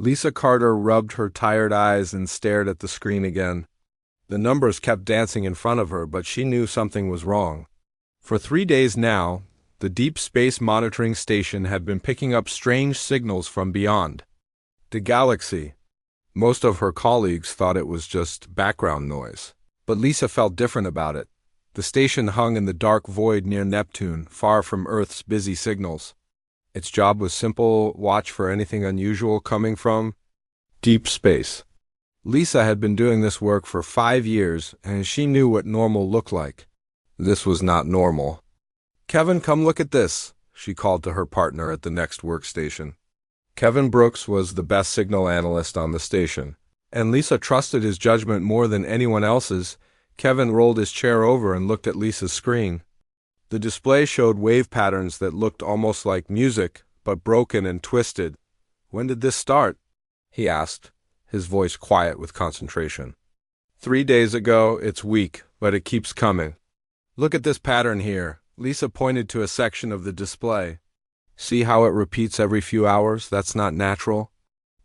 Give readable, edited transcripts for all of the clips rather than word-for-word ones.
Lisa Carter rubbed her tired eyes and stared at the screen again. The numbers kept dancing in front of her, but she knew something was wrong. For 3 days now, the Deep Space Monitoring Station had been picking up strange signals from beyond the galaxy. Most of her colleagues thought it was just background noise, but Lisa felt different about it. The station hung in the dark void near Neptune, far from Earth's busy signals. Its job was simple: watch for anything unusual coming from deep space. Lisa had been doing this work for 5 years, and she knew what normal looked like. This was not normal. "Kevin, come look at this," she called to her partner at the next workstation. Kevin Brooks was the best signal analyst on the station, and Lisa trusted his judgment more than anyone else's. Kevin rolled his chair over and looked at Lisa's screen. The display showed wave patterns that looked almost like music, but broken and twisted. "When did this start?" he asked, his voice quiet with concentration. 3 days ago. It's weak, but it keeps coming. Look at this pattern here." Lisa pointed to a section of the display. "See how it repeats every few hours? That's not natural.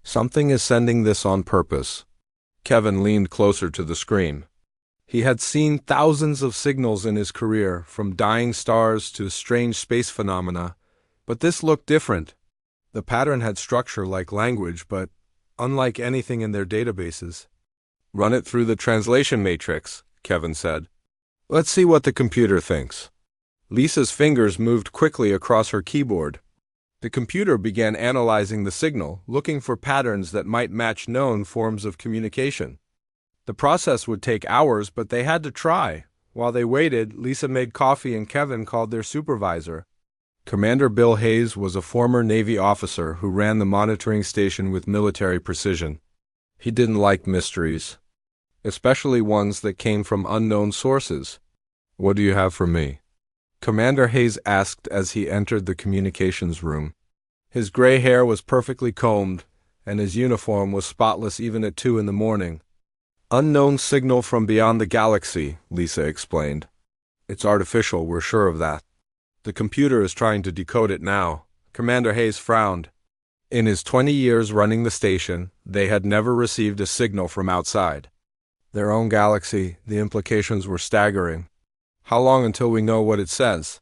Something is sending this on purpose." Kevin leaned closer to the screen. He had seen thousands of signals in his career, from dying stars to strange space phenomena, but this looked different. The pattern had structure like language, but unlike anything in their databases. "Run it through the translation matrix," Kevin said. "Let's see what the computer thinks." Lisa's fingers moved quickly across her keyboard. The computer began analyzing the signal, looking for patterns that might match known forms of communication. The process would take hours, but they had to try. While they waited, Lisa made coffee and Kevin called their supervisor. Commander Bill Hayes was a former Navy officer who ran the monitoring station with military precision. He didn't like mysteries, especially ones that came from unknown sources. "What do you have for me?" Commander Hayes asked as he entered the communications room. His gray hair was perfectly combed, and his uniform was spotless even at 2 in the morning. "Unknown signal from beyond the galaxy," Lisa explained. "It's artificial, we're sure of that. The computer is trying to decode it now." Commander Hayes frowned. In his 20 years running the station, they had never received a signal from outside their own galaxy. The implications were staggering. "How long until we know what it says?"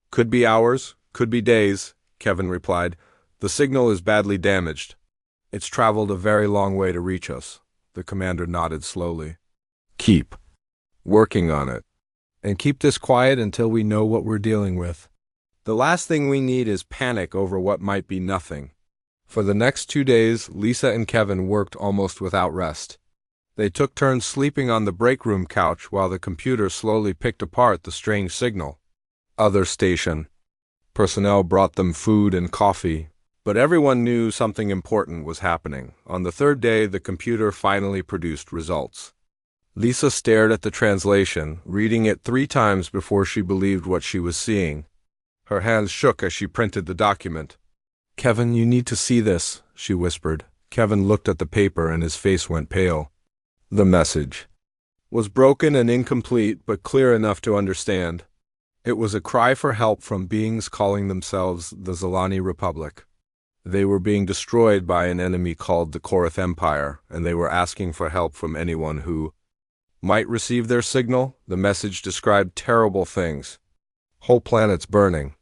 "Could be hours, could be days," Kevin replied. "The signal is badly damaged. It's traveled a very long way to reach us." The commander nodded slowly. "Keep working on it. And keep this quiet until we know what we're dealing with. The last thing we need is panic over what might be nothing." For the next 2 days, Lisa and Kevin worked almost without rest. They took turns sleeping on the break room couch while the computer slowly picked apart the strange signal. Other station personnel brought them food and coffee, but everyone knew something important was happening. On the 3rd day, the computer finally produced results. Lisa stared at the translation, reading it 3 times before she believed what she was seeing. Her hands shook as she printed the document. "Kevin, you need to see this," she whispered. Kevin looked at the paper and his face went pale. The message was broken and incomplete, but clear enough to understand. It was a cry for help from beings calling themselves the Zilani Republic. They were being destroyed by an enemy called the Korath Empire, and they were asking for help from anyone who might receive their signal. The message described terrible things. Whole planets burning.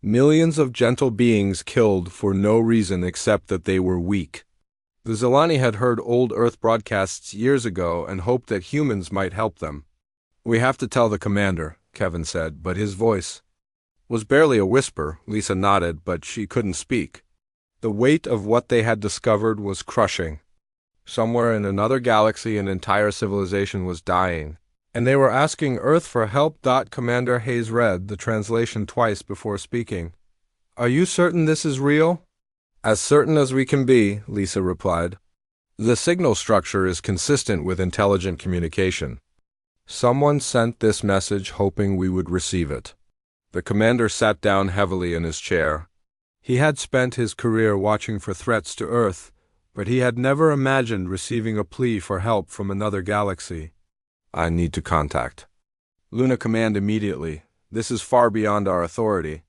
Millions of gentle beings killed for no reason except that they were weak. The Zilani had heard old Earth broadcasts years ago and hoped that humans might help them. "We have to tell the commander," Kevin said, but his voice was barely a whisper. Lisa nodded, but she couldn't speak. The weight of what they had discovered was crushing. Somewhere in another galaxy, an entire civilization was dying, and they were asking Earth for help. Commander Hayes read the translation twice before speaking. "Are you certain this is real?" "As certain as we can be," Lisa replied. "The signal structure is consistent with intelligent communication. Someone sent this message hoping we would receive it." The commander sat down heavily in his chair. He had spent his career watching for threats to Earth, but he had never imagined receiving a plea for help from another galaxy. "I need to contact Luna Command immediately. This is far beyond our authority."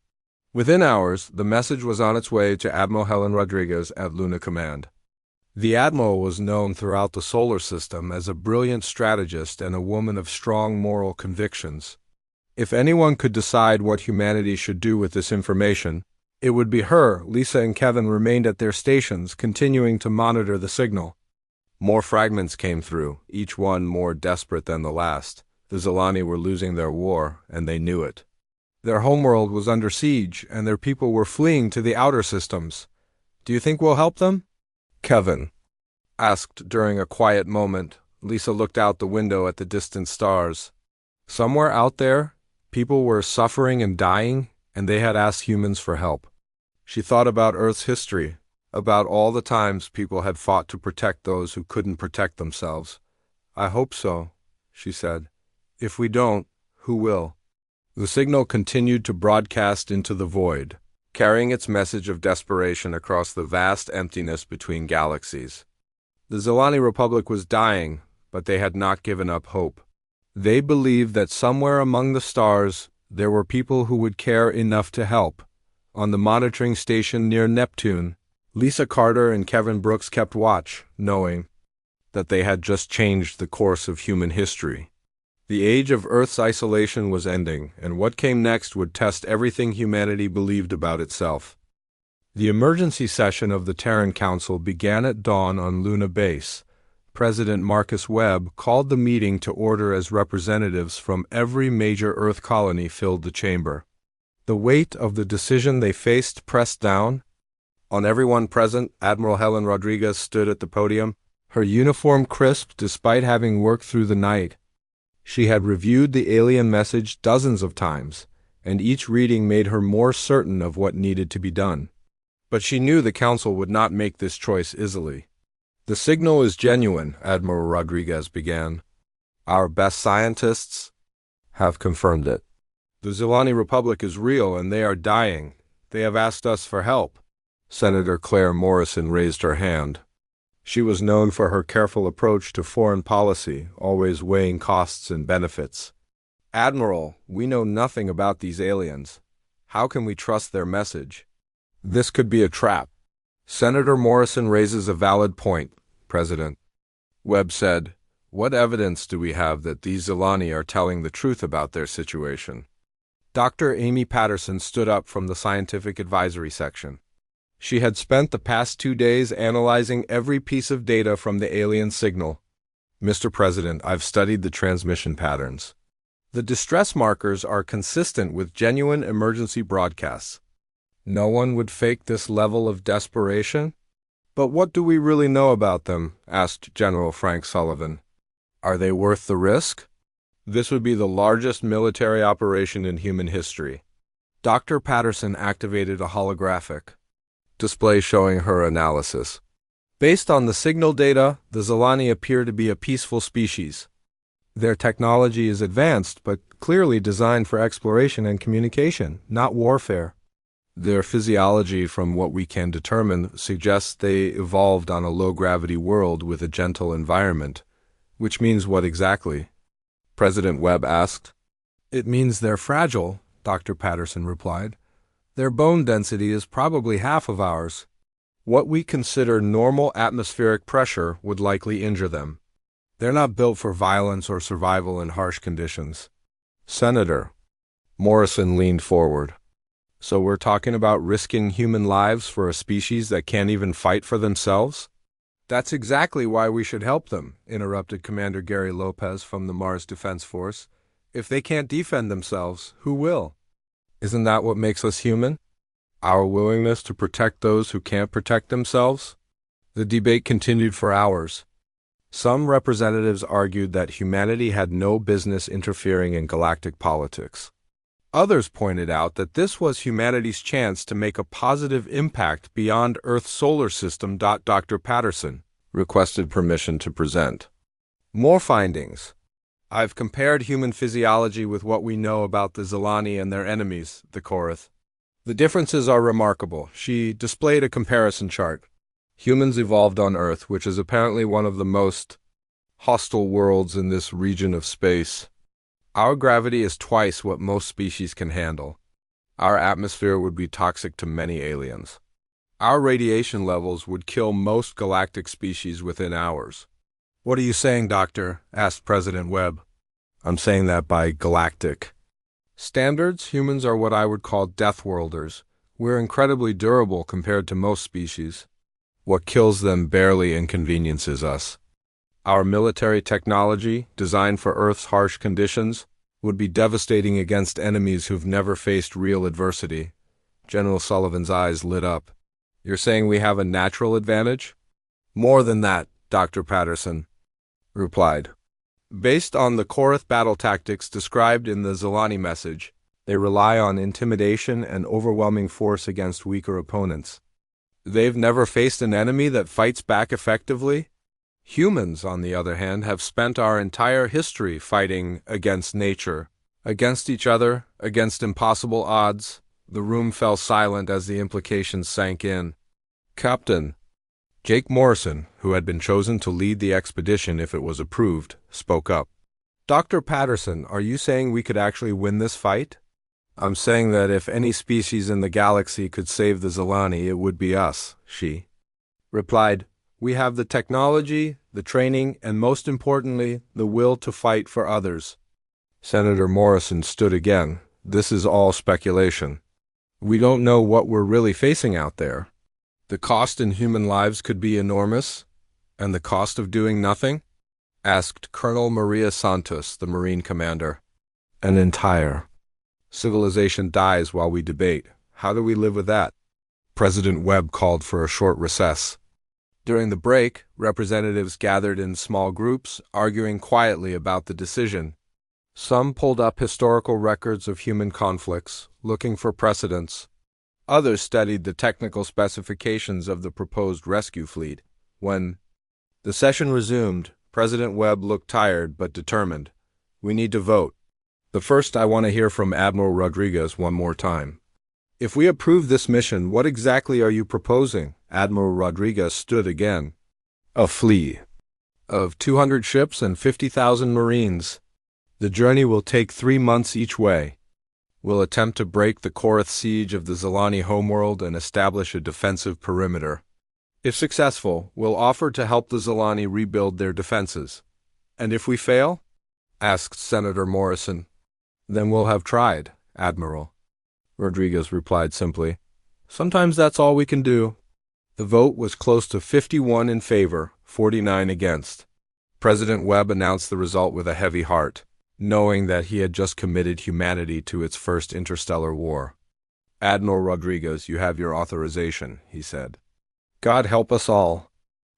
Within hours, the message was on its way to Admiral Helen Rodriguez at Luna Command. The Admiral was known throughout the solar system as a brilliant strategist and a woman of strong moral convictions. If anyone could decide what humanity should do with this information, it would be her. Lisa and Kevin remained at their stations, continuing to monitor the signal. More fragments came through, each one more desperate than the last. The Zilani were losing their war, and they knew it. Their homeworld was under siege, and their people were fleeing to the outer systems. Do you think we'll help them? Kevin asked during a quiet moment. Lisa looked out the window at the distant stars. Somewhere out there, people were suffering and dying, and they had asked humans for help. She thought about Earth's history, about all the times people had fought to protect those who couldn't protect themselves. I hope so, she said. If we don't, who will? The signal continued to broadcast into the void, carrying its message of desperation across the vast emptiness between galaxies. The Zilani Republic was dying, but they had not given up hope. They believed that somewhere among the stars there were people who would care enough to help. On the monitoring station near Neptune, Lisa Carter and Kevin Brooks kept watch, knowing that they had just changed the course of human history. The age of Earth's isolation was ending, and what came next would test everything humanity believed about itself. The emergency session of the Terran Council began at dawn on Luna Base. President Marcus Webb called the meeting to order as representatives from every major Earth colony filled the chamber. The weight of the decision they faced pressed down on everyone present. Admiral Helen Rodriguez stood at the podium, her uniform crisp despite having worked through the night. She had reviewed the alien message dozens of times, and each reading made her more certain of what needed to be done. But she knew the Council would not make this choice easily. The signal is genuine, Admiral Rodriguez began. Our best scientists have confirmed it. The Zilani Republic is real and they are dying. They have asked us for help. Senator Claire Morrison raised her hand. She was known for her careful approach to foreign policy, always weighing costs and benefits. Admiral, we know nothing about these aliens. How can we trust their message? This could be a trap. Senator Morrison raises a valid point, President. Webb said, what evidence do we have that these Zilani are telling the truth about their situation? Dr. Amy Patterson stood up from the scientific advisory section. She had spent the past 2 days analyzing every piece of data from the alien signal. Mr. President, I've studied the transmission patterns. The distress markers are consistent with genuine emergency broadcasts. No one would fake this level of desperation? But what do we really know about them? Asked General Frank Sullivan. Are they worth the risk? This would be the largest military operation in human history. Dr. Patterson activated a holographic display showing her analysis. Based on the signal data, the Zilani appear to be a peaceful species. Their technology is advanced, but clearly designed for exploration and communication, not warfare. Their physiology, from what we can determine, suggests they evolved on a low-gravity world with a gentle environment. Which means what exactly? President Webb asked. It means they're fragile, Dr. Patterson replied. Their bone density is probably half of ours. What we consider normal atmospheric pressure would likely injure them. They're not built for violence or survival in harsh conditions. Senator. Morrison leaned forward. So we're talking about risking human lives for a species that can't even fight for themselves? That's exactly why we should help them, interrupted Commander Gary Lopez from the Mars Defense Force. If they can't defend themselves, who will? Isn't that what makes us human? Our willingness to protect those who can't protect themselves? The debate continued for hours. Some representatives argued that humanity had no business interfering in galactic politics. Others pointed out that this was humanity's chance to make a positive impact beyond Earth's solar system. Dr. Patterson requested permission to present more findings. I've compared human physiology with what we know about the Zilani and their enemies, the Korath. The differences are remarkable. She displayed a comparison chart. Humans evolved on Earth, which is apparently one of the most hostile worlds in this region of space. Our gravity is twice what most species can handle. Our atmosphere would be toxic to many aliens. Our radiation levels would kill most galactic species within hours. What are you saying, Doctor? Asked President Webb. I'm saying that by galactic standards, humans are what I would call Deathworlders. We're incredibly durable compared to most species. What kills them barely inconveniences us. Our military technology, designed for Earth's harsh conditions, would be devastating against enemies who've never faced real adversity. General Sullivan's eyes lit up. You're saying we have a natural advantage? More than that, Dr. Patterson replied. Based on the Korath battle tactics described in the Zilani message, they rely on intimidation and overwhelming force against weaker opponents. They've never faced an enemy that fights back effectively. Humans, on the other hand, have spent our entire history fighting against nature, against each other, against impossible odds. The room fell silent as the implications sank in. Captain Jake Morrison, who had been chosen to lead the expedition if it was approved, spoke up. Dr. Patterson, are you saying we could actually win this fight? I'm saying that if any species in the galaxy could save the Zilani, it would be us, she replied. We have the technology, the training, and most importantly, the will to fight for others. Senator Morrison stood again. This is all speculation. We don't know what we're really facing out there. The cost in human lives could be enormous. And the cost of doing nothing? Asked Colonel Maria Santos, the Marine commander. An entire civilization dies while we debate. How do we live with that? President Webb called for a short recess. During the break, representatives gathered in small groups, arguing quietly about the decision. Some pulled up historical records of human conflicts, looking for precedents. Others studied the technical specifications of the proposed rescue fleet. When the session resumed, President Webb looked tired but determined. We need to vote. But first, I want to hear from Admiral Rodriguez one more time. If we approve this mission, what exactly are you proposing? Admiral Rodriguez stood again. A fleet of 200 ships and 50,000 Marines. The journey will take 3 months each way. We'll attempt to break the Korath siege of the Zilani homeworld and establish a defensive perimeter. If successful, we'll offer to help the Zilani rebuild their defenses. And if we fail? Asked Senator Morrison. Then we'll have tried, Admiral. Rodriguez replied simply. Sometimes that's all we can do. The vote was close to 51 in favor, 49 against. President Webb announced the result with a heavy heart, knowing that he had just committed humanity to its first interstellar war. Admiral Rodriguez, you have your authorization, he said. God help us all.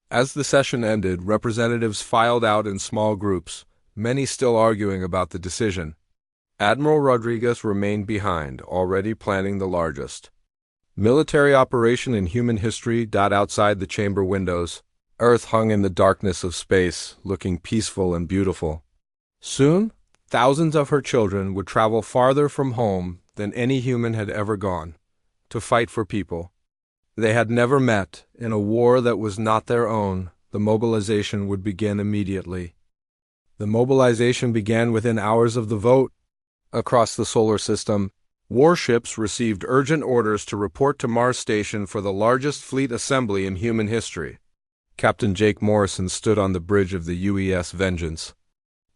As the session ended, representatives filed out in small groups, many still arguing about the decision. Admiral Rodriguez remained behind, already planning the largest military operation in human history. Outside the chamber windows, Earth hung in the darkness of space, looking peaceful and beautiful. Soon, thousands of her children would travel farther from home than any human had ever gone, to fight for people they had never met in a war that was not their own. The mobilization would begin immediately. The mobilization began within hours of the vote. Across the solar system, warships received urgent orders to report to Mars Station for the largest fleet assembly in human history. Captain Jake Morrison stood on the bridge of the UES Vengeance,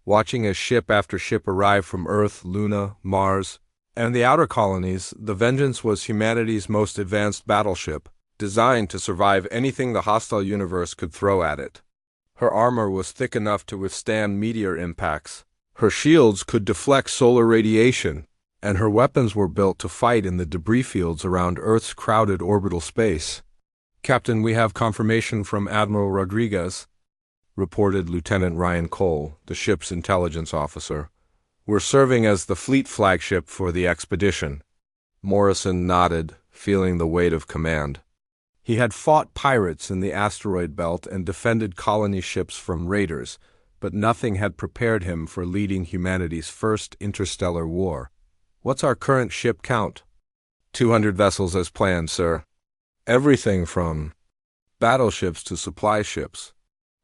watching as ship after ship arrived from Earth, Luna, Mars, and the outer colonies. The Vengeance was humanity's most advanced battleship, designed to survive anything the hostile universe could throw at it. Her armor was thick enough to withstand meteor impacts. Her shields could deflect solar radiation, and her weapons were built to fight in the debris fields around Earth's crowded orbital space. Captain, we have confirmation from Admiral Rodriguez, reported Lieutenant Ryan Cole, the ship's intelligence officer. We're serving as the fleet flagship for the expedition. Morrison nodded, feeling the weight of command. He had fought pirates in the asteroid belt and defended colony ships from raiders, but nothing had prepared him for leading humanity's first interstellar war. What's our current ship count? 200 vessels as planned, sir. Everything from battleships to supply ships.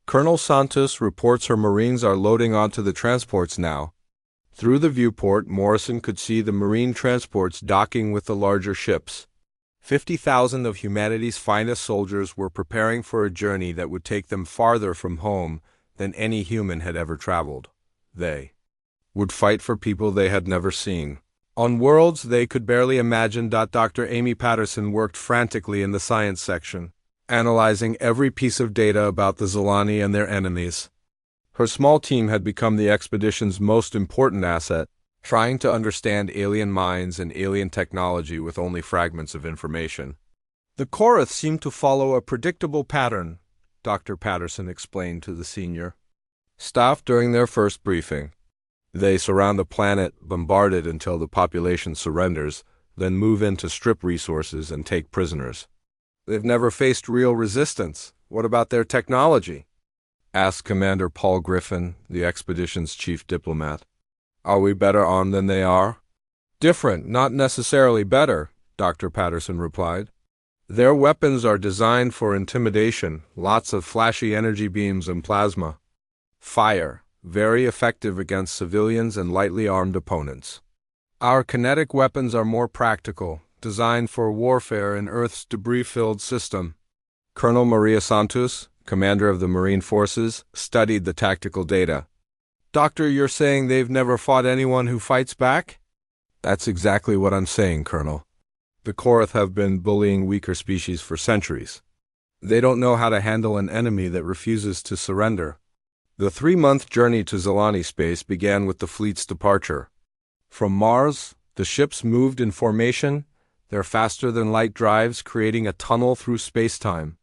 Colonel Santos reports her Marines are loading onto the transports now. Through the viewport, Morrison could see the Marine transports docking with the larger ships. 50,000 of humanity's finest soldiers were preparing for a journey that would take them farther from home than any human had ever traveled. They would fight for people they had never seen, on worlds they could barely imagine. Dr. Amy Patterson worked frantically in the science section, analyzing every piece of data about the Zilani and their enemies. Her small team had become the expedition's most important asset, trying to understand alien minds and alien technology with only fragments of information. The Korath seemed to follow a predictable pattern, Dr. Patterson explained to the senior staff during their first briefing. They surround the planet, bombard it until the population surrenders, then move in to strip resources and take prisoners. They've never faced real resistance. What about their technology? Asked Commander Paul Griffin, the expedition's chief diplomat. Are we better armed than they are? Different, not necessarily better, Dr. Patterson replied. Their weapons are designed for intimidation, lots of flashy energy beams and plasma. Fire, very effective against civilians and lightly armed opponents. Our kinetic weapons are more practical, designed for warfare in Earth's debris-filled system. Colonel Maria Santos, commander of the Marine Forces, studied the tactical data. Doctor, you're saying they've never fought anyone who fights back? That's exactly what I'm saying, Colonel. The Korath have been bullying weaker species for centuries. They don't know how to handle an enemy that refuses to surrender. The 3-month journey to Zilani space began with the fleet's departure. From Mars, the ships moved in formation, their faster-than-light drives creating a tunnel through space-time.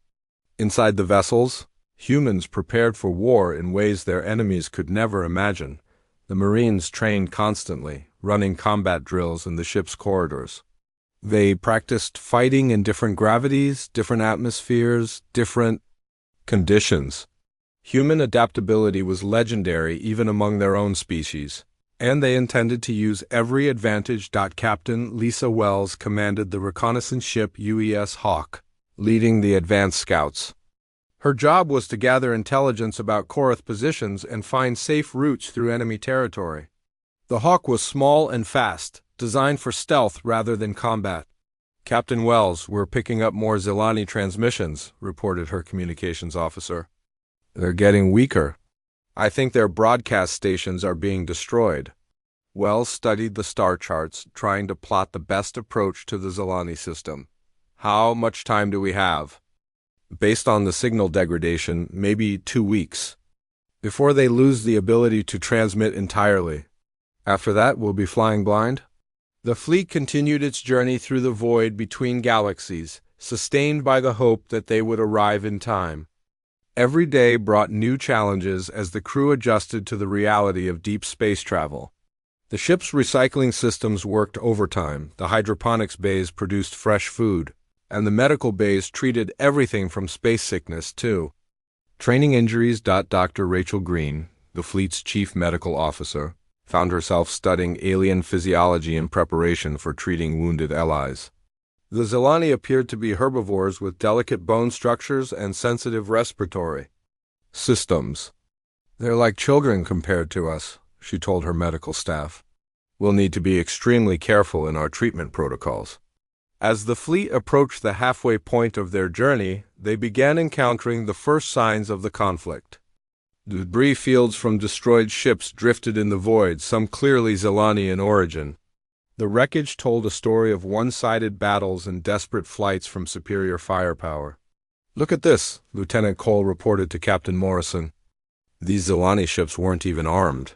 Inside the vessels, humans prepared for war in ways their enemies could never imagine. The Marines trained constantly, running combat drills in the ship's corridors. They practiced fighting in different gravities, different atmospheres, different conditions. Human adaptability was legendary even among their own species, and they intended to use every advantage. Captain Lisa Wells commanded the reconnaissance ship UES Hawk, leading the advanced scouts. Her job was to gather intelligence about Korath positions and find safe routes through enemy territory. The Hawk was small and fast, designed for stealth rather than combat. Captain Wells, we're picking up more Zilani transmissions, reported her communications officer. They're getting weaker. I think their broadcast stations are being destroyed. Wells studied the star charts, trying to plot the best approach to the Zilani system. How much time do we have? Based on the signal degradation, maybe 2 weeks. Before they lose the ability to transmit entirely. After that, we'll be flying blind? The fleet continued its journey through the void between galaxies, sustained by the hope that they would arrive in time. Every day brought new challenges as the crew adjusted to the reality of deep space travel. The ship's recycling systems worked overtime, the hydroponics bays produced fresh food, and the medical bays treated everything from space sickness, too. Training injuries. Dr. Rachel Green, the fleet's chief medical officer, found herself studying alien physiology in preparation for treating wounded allies. The Zilani appeared to be herbivores with delicate bone structures and sensitive respiratory systems. They're like children compared to us, she told her medical staff. We'll need to be extremely careful in our treatment protocols. As the fleet approached the halfway point of their journey, they began encountering the first signs of the conflict. Debris fields from destroyed ships drifted in the void, some clearly Zilani in origin. The wreckage told a story of one-sided battles and desperate flights from superior firepower. Look at this, Lieutenant Cole reported to Captain Morrison. These Zilani ships weren't even armed.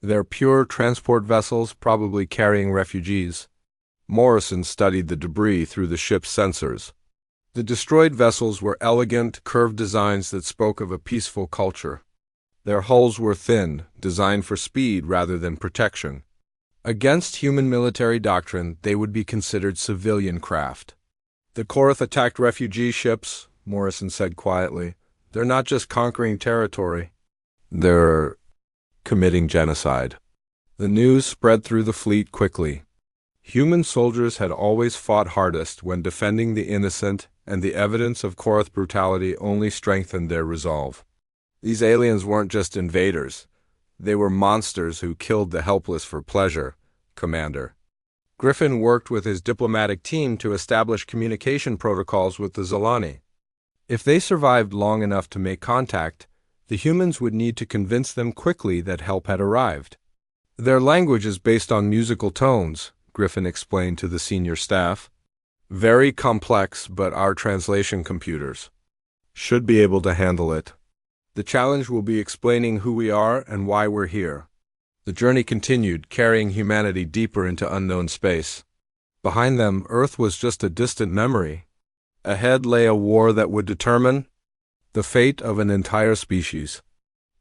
They're pure transport vessels, probably carrying refugees. Morrison studied the debris through the ship's sensors. The destroyed vessels were elegant, curved designs that spoke of a peaceful culture. Their hulls were thin, designed for speed rather than protection. Against human military doctrine, they would be considered civilian craft. The Korath attacked refugee ships, Morrison said quietly. They're not just conquering territory. They're committing genocide. The news spread through the fleet quickly. Human soldiers had always fought hardest when defending the innocent, and the evidence of Korath brutality only strengthened their resolve. These aliens weren't just invaders. They were monsters who killed the helpless for pleasure, Commander Griffin worked with his diplomatic team to establish communication protocols with the Zilani. If they survived long enough to make contact, the humans would need to convince them quickly that help had arrived. Their language is based on musical tones, Griffin explained to the senior staff. Very complex, but our translation computers should be able to handle it. The challenge will be explaining who we are and why we're here. The journey continued, carrying humanity deeper into unknown space. Behind them, Earth was just a distant memory. Ahead lay a war that would determine the fate of an entire species.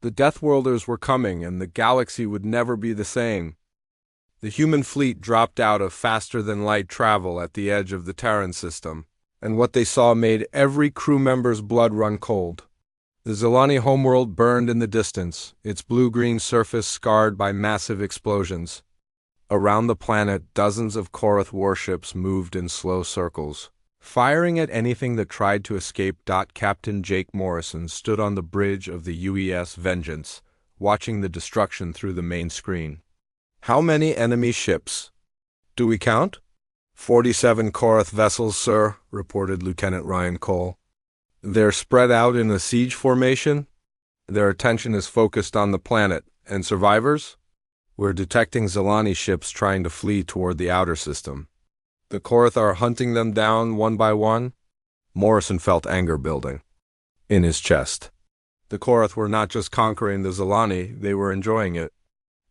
The Deathworlders were coming, and the galaxy would never be the same. The human fleet dropped out of faster-than-light travel at the edge of the Tarin system, and what they saw made every crew member's blood run cold. The Zilani homeworld burned in the distance, its blue-green surface scarred by massive explosions. Around the planet, dozens of Korath warships moved in slow circles, firing at anything that tried to escape. Captain Jake Morrison stood on the bridge of the UES Vengeance, watching the destruction through the main screen. How many enemy ships? Do we count? 47 Korath vessels, sir, reported Lieutenant Ryan Cole. They're spread out in a siege formation. Their attention is focused on the planet. And survivors? We're detecting Zilani ships trying to flee toward the outer system. The Korath are hunting them down one by one. Morrison felt anger building in his chest. The Korath were not just conquering the Zilani, they were enjoying it.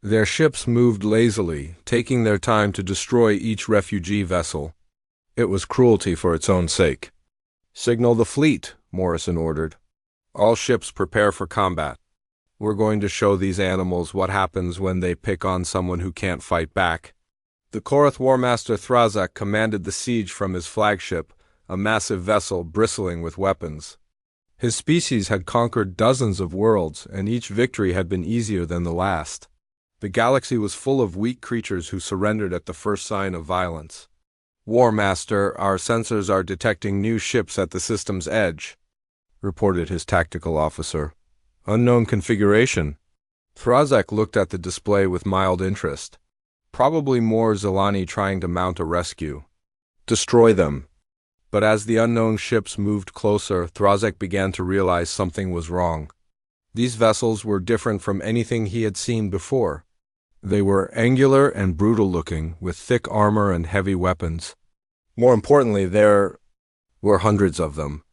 Their ships moved lazily, taking their time to destroy each refugee vessel. It was cruelty for its own sake. Signal the fleet, Morrison ordered. All ships prepare for combat. We're going to show these animals what happens when they pick on someone who can't fight back. The Korath Warmaster Thrazak commanded the siege from his flagship, a massive vessel bristling with weapons. His species had conquered dozens of worlds, and each victory had been easier than the last. The galaxy was full of weak creatures who surrendered at the first sign of violence. Warmaster, our sensors are detecting new ships at the system's edge, reported his tactical officer. Unknown configuration. Thrazak looked at the display with mild interest. Probably more Zilani trying to mount a rescue. Destroy them. But as the unknown ships moved closer, Thrazak began to realize something was wrong. These vessels were different from anything he had seen before. They were angular and brutal-looking, with thick armor and heavy weapons. More importantly, there were hundreds of them.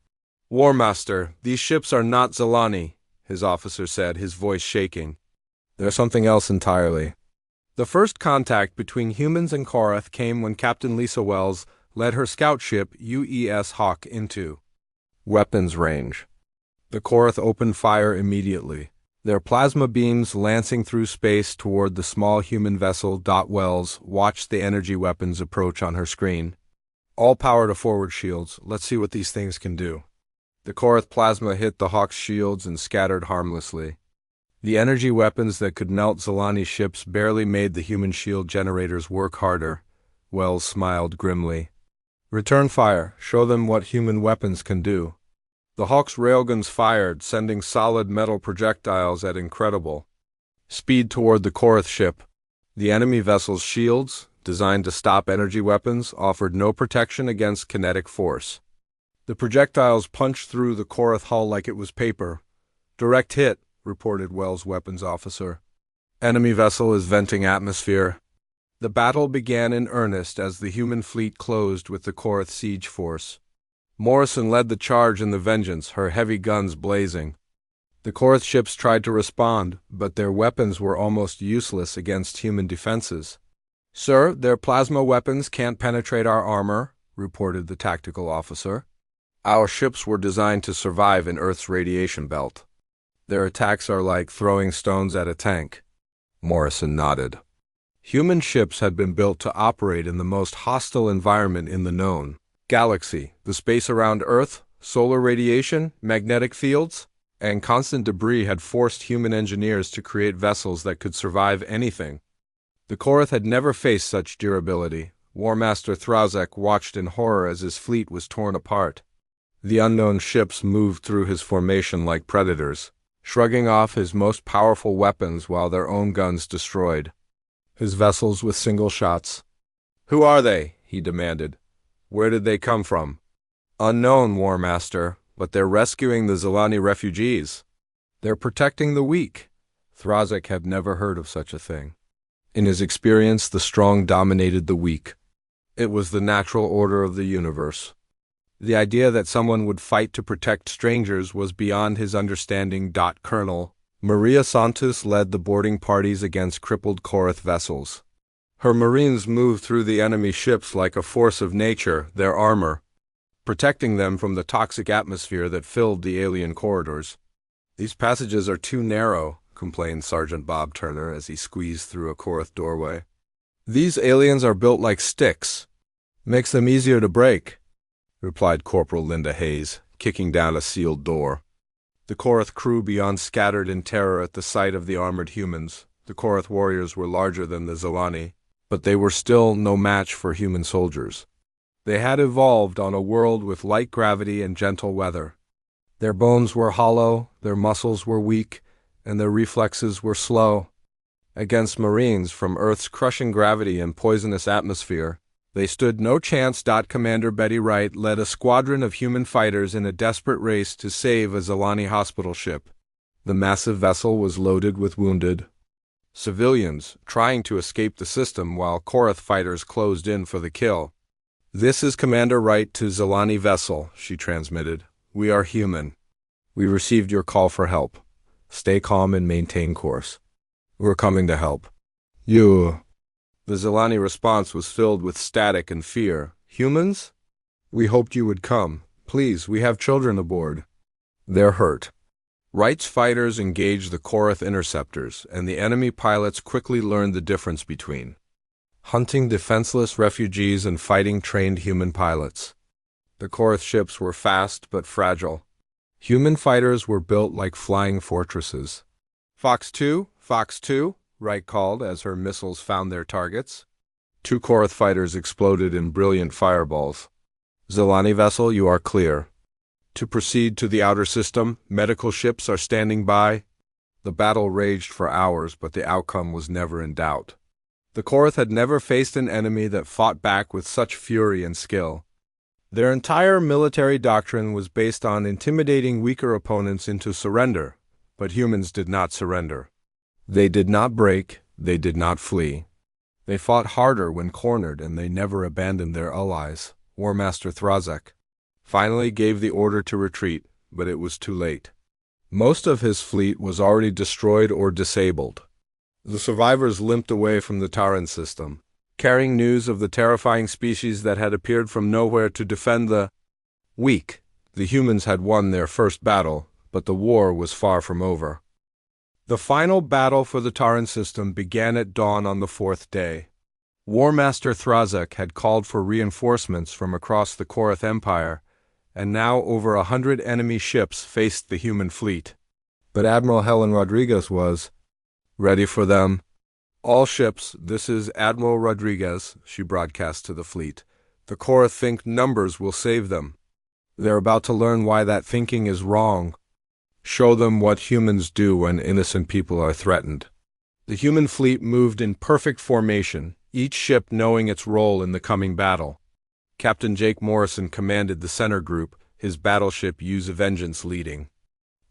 Warmaster, these ships are not Zilani, his officer said, his voice shaking. They're something else entirely. The first contact between humans and Korath came when Captain Lisa Wells led her scout ship UES Hawk into weapons range. The Korath opened fire immediately, their plasma beams lancing through space toward the small human vessel. Wells watched the energy weapons approach on her screen. All power to forward shields. Let's see what these things can do. The Korath plasma hit the Hawk's shields and scattered harmlessly. The energy weapons that could melt Zilani ships barely made the human shield generators work harder. Wells smiled grimly. Return fire. Show them what human weapons can do. The Hawk's railguns fired, sending solid metal projectiles at incredible speed toward the Korath ship. The enemy vessel's shields, designed to stop energy weapons, offered no protection against kinetic force. The projectiles punched through the Korath hull like it was paper. Direct hit, reported Wells' weapons officer. Enemy vessel is venting atmosphere. The battle began in earnest as the human fleet closed with the Korath siege force. Morrison led the charge in the Vengeance, her heavy guns blazing. The Korath ships tried to respond, but their weapons were almost useless against human defenses. Sir, their plasma weapons can't penetrate our armor, reported the tactical officer. Our ships were designed to survive in Earth's radiation belt. Their attacks are like throwing stones at a tank. Morrison nodded. Human ships had been built to operate in the most hostile environment in the known galaxy. The space around Earth, solar radiation, magnetic fields, and constant debris had forced human engineers to create vessels that could survive anything. The Korath had never faced such durability. Warmaster Thrazak watched in horror as his fleet was torn apart. The unknown ships moved through his formation like predators, shrugging off his most powerful weapons while their own guns destroyed his vessels with single shots. Who are they? He demanded. Where did they come from? Unknown, War Master, but they're rescuing the Zelani refugees. They're protecting the weak. Thrazek had never heard of such a thing. In his experience, the strong dominated the weak. It was the natural order of the universe. The idea that someone would fight to protect strangers was beyond his understanding. Colonel Maria Santos led the boarding parties against crippled Korath vessels. Her marines moved through the enemy ships like a force of nature, their armor, protecting them from the toxic atmosphere that filled the alien corridors. These passages are too narrow, complained Sergeant Bob Turner as he squeezed through a Korath doorway. These aliens are built like sticks. Makes them easier to break, replied Corporal Linda Hayes, kicking down a sealed door. The Korath crew beyond scattered in terror at the sight of the armored humans. The Korath warriors were larger than the Zelani, but they were still no match for human soldiers. They had evolved on a world with light gravity and gentle weather. Their bones were hollow, their muscles were weak, and their reflexes were slow. Against Marines from Earth's crushing gravity and poisonous atmosphere, they stood no chance. Commander Betty Wright led a squadron of human fighters in a desperate race to save a Zelani hospital ship. The massive vessel was loaded with wounded civilians, trying to escape the system while Korath fighters closed in for the kill. This is Commander Wright to Zelani vessel, she transmitted. We are human. We received your call for help. Stay calm and maintain course. We're coming to help. You. The Zelani response was filled with static and fear. Humans? We hoped you would come. Please, we have children aboard. They're hurt. Wright's fighters engaged the Korath interceptors, and the enemy pilots quickly learned the difference between hunting defenseless refugees and fighting trained human pilots. The Korath ships were fast but fragile. Human fighters were built like flying fortresses. Fox 2, Fox 2, Wright called as her missiles found their targets. 2 Korath fighters exploded in brilliant fireballs. Zelani vessel, you are clear. To proceed to the outer system, medical ships are standing by. The battle raged for hours, but the outcome was never in doubt. The Korath had never faced an enemy that fought back with such fury and skill. Their entire military doctrine was based on intimidating weaker opponents into surrender, but humans did not surrender. They did not break, they did not flee. They fought harder when cornered, and they never abandoned their allies. War Master Thrazek finally gave the order to retreat, but it was too late. Most of his fleet was already destroyed or disabled. The survivors limped away from the Tarin system, carrying news of the terrifying species that had appeared from nowhere to defend the weak. The humans had won their first battle, but the war was far from over. The final battle for the Tarin system began at dawn on the 4th day. War Master Thrazek had called for reinforcements from across the Korath Empire, and now over 100 enemy ships faced the human fleet. But Admiral Helen Rodriguez was ready for them. All ships, this is Admiral Rodriguez, she broadcast to the fleet. The Korath think numbers will save them. They're about to learn why that thinking is wrong. Show them what humans do when innocent people are threatened. The human fleet moved in perfect formation, each ship knowing its role in the coming battle. Captain Jake Morrison commanded the center group, his battleship Use a Vengeance leading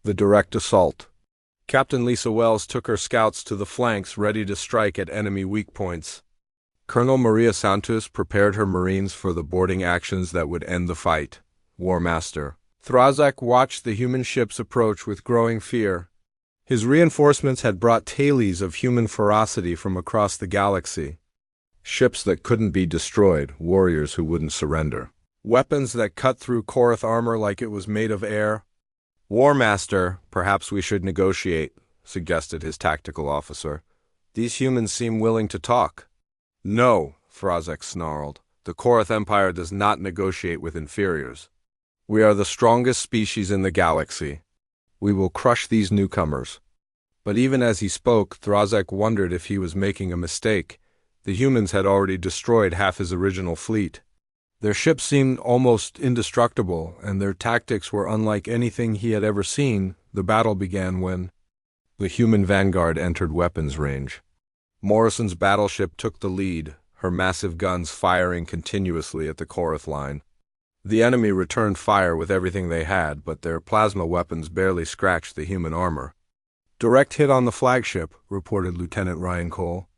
the direct assault. Captain Lisa Wells took her scouts to the flanks, ready to strike at enemy weak points. Colonel Maria Santos prepared her Marines for the boarding actions that would end the fight. War Master Thrazek watched the human ships approach with growing fear. His reinforcements had brought tales of human ferocity from across the galaxy. Ships that couldn't be destroyed, warriors who wouldn't surrender. Weapons that cut through Korath armor like it was made of air. War Master, perhaps we should negotiate, suggested his tactical officer. These humans seem willing to talk. No, Thrazek snarled. The Korath Empire does not negotiate with inferiors. We are the strongest species in the galaxy. We will crush these newcomers. But even as he spoke, Thrazek wondered if he was making a mistake. The humans had already destroyed half his original fleet. Their ships seemed almost indestructible, and their tactics were unlike anything he had ever seen. The battle began when the human vanguard entered weapons range. Morrison's battleship took the lead, her massive guns firing continuously at the Korath line. The enemy returned fire with everything they had, but their plasma weapons barely scratched the human armor. "Direct hit on the flagship," reported Lieutenant Ryan Cole.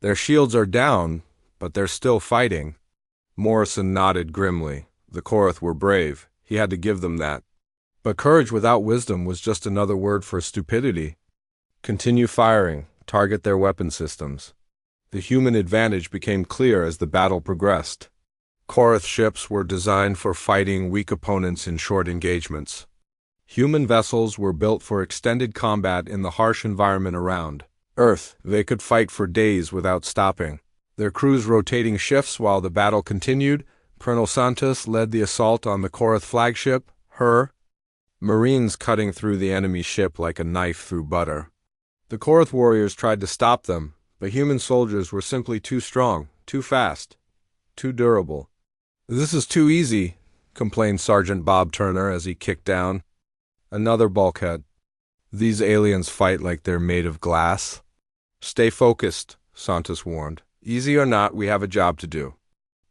"Their shields are down, but they're still fighting." Morrison nodded grimly. The Korath were brave. He had to give them that. But courage without wisdom was just another word for stupidity. "Continue firing. Target their weapon systems." The human advantage became clear as the battle progressed. Korath ships were designed for fighting weak opponents in short engagements. Human vessels were built for extended combat in the harsh environment around Earth. They could fight for days without stopping, their crews rotating shifts while the battle continued. Colonel Santos led the assault on the Korath flagship, her Marines cutting through the enemy ship like a knife through butter. The Korath warriors tried to stop them, but human soldiers were simply too strong, too fast, too durable. "This is too easy," complained Sergeant Bob Turner as he kicked down another bulkhead. "These aliens fight like they're made of glass." "Stay focused," Santos warned. "Easy or not, we have a job to do."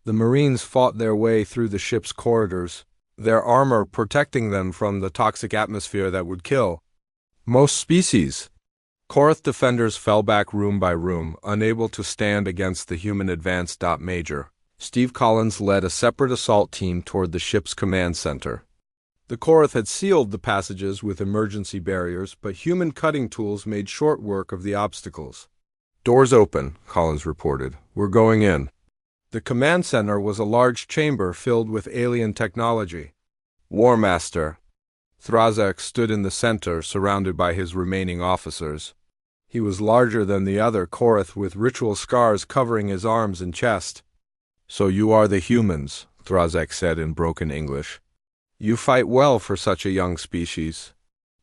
The Marines fought their way through the ship's corridors, their armor protecting them from the toxic atmosphere that would kill most species. Korath defenders fell back room by room, unable to stand against the human advance. Major Steve Collins led a separate assault team toward the ship's command center. The Korath had sealed the passages with emergency barriers, but human cutting tools made short work of the obstacles. "Doors open," Collins reported. "We're going in." The command center was a large chamber filled with alien technology. War Master Thrazek stood in the center, surrounded by his remaining officers. He was larger than the other Korath, with ritual scars covering his arms and chest. "So you are the humans," Thrazek said in broken English. "You fight well for such a young species."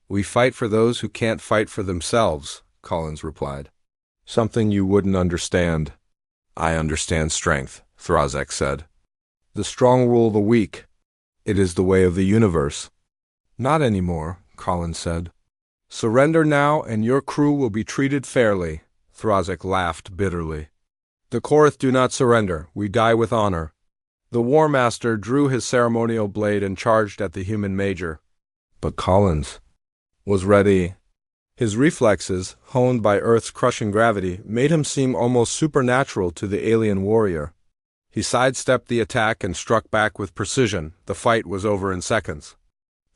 "We fight for those who can't fight for themselves," Collins replied. "Something you wouldn't understand." "I understand strength," Thrazek said. "The strong rule the weak. It is the way of the universe." "Not anymore," Collins said. "Surrender now and your crew will be treated fairly," Thrazek laughed bitterly. "The Korath do not surrender. We die with honor." The War Master drew his ceremonial blade and charged at the human major. But Collins was ready. His reflexes, honed by Earth's crushing gravity, made him seem almost supernatural to the alien warrior. He sidestepped the attack and struck back with precision. The fight was over in seconds.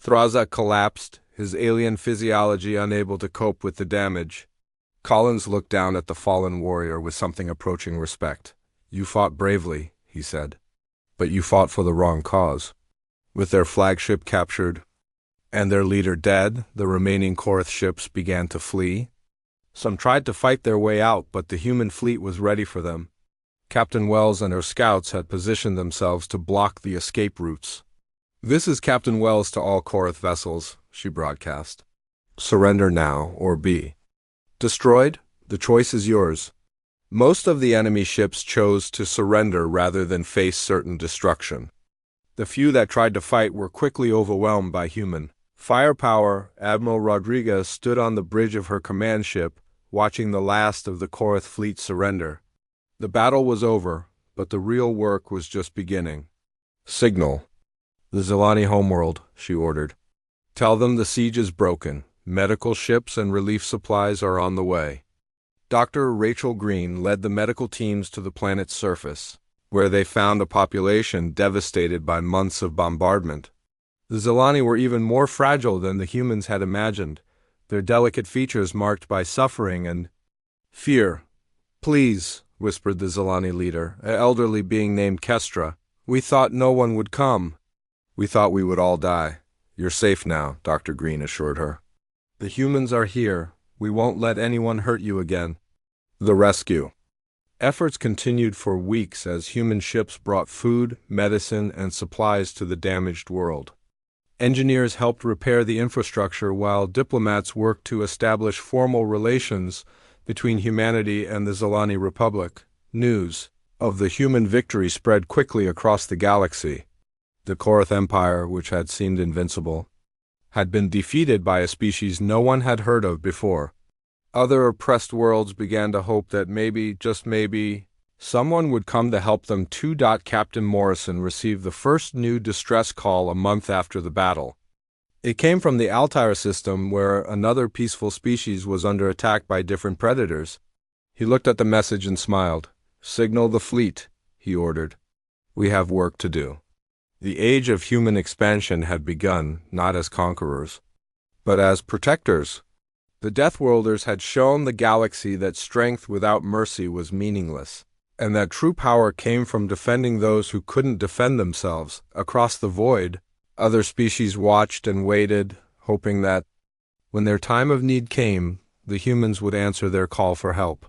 Thrazek collapsed, his alien physiology unable to cope with the damage. Collins looked down at the fallen warrior with something approaching respect. "You fought bravely," he said. "But you fought for the wrong cause." With their flagship captured and their leader dead, the remaining Korath ships began to flee. Some tried to fight their way out, but the human fleet was ready for them. Captain Wells and her scouts had positioned themselves to block the escape routes. "This is Captain Wells to all Korath vessels," she broadcast. "Surrender now or be destroyed. The choice is yours." Most of the enemy ships chose to surrender rather than face certain destruction. The few that tried to fight were quickly overwhelmed by human firepower. Admiral Rodriguez stood on the bridge of her command ship, watching the last of the Korath fleet surrender. The battle was over, but the real work was just beginning. "Signal the Zilani homeworld," she ordered. "Tell them the siege is broken. Medical ships and relief supplies are on the way." Dr. Rachel Green led the medical teams to the planet's surface, where they found a population devastated by months of bombardment. The Zilani were even more fragile than the humans had imagined, their delicate features marked by suffering and fear. "Please," whispered the Zilani leader, an elderly being named Kestra. "We thought no one would come." "We thought we would all die. You're safe now," Dr. Green assured her. "The humans are here. We won't let anyone hurt you again." The rescue efforts continued for weeks as human ships brought food, medicine, and supplies to the damaged world. Engineers helped repair the infrastructure while diplomats worked to establish formal relations between humanity and the Zilani Republic. News of the human victory spread quickly across the galaxy. The Korath Empire, which had seemed invincible, had been defeated by a species no one had heard of before. Other oppressed worlds began to hope that maybe, just maybe, Someone would come to help them. Captain Morrison received the first new distress call a month after the battle. It came from the Altair system, where another peaceful species was under attack by different predators. He looked at the message and smiled. "Signal the fleet," he ordered. "We have work to do." The age of human expansion had begun, not as conquerors, but as protectors. The Deathworlders had shown the galaxy that strength without mercy was meaningless, and that true power came from defending those who couldn't defend themselves. Across the void, other species watched and waited, hoping that, when their time of need came, the humans would answer their call for help.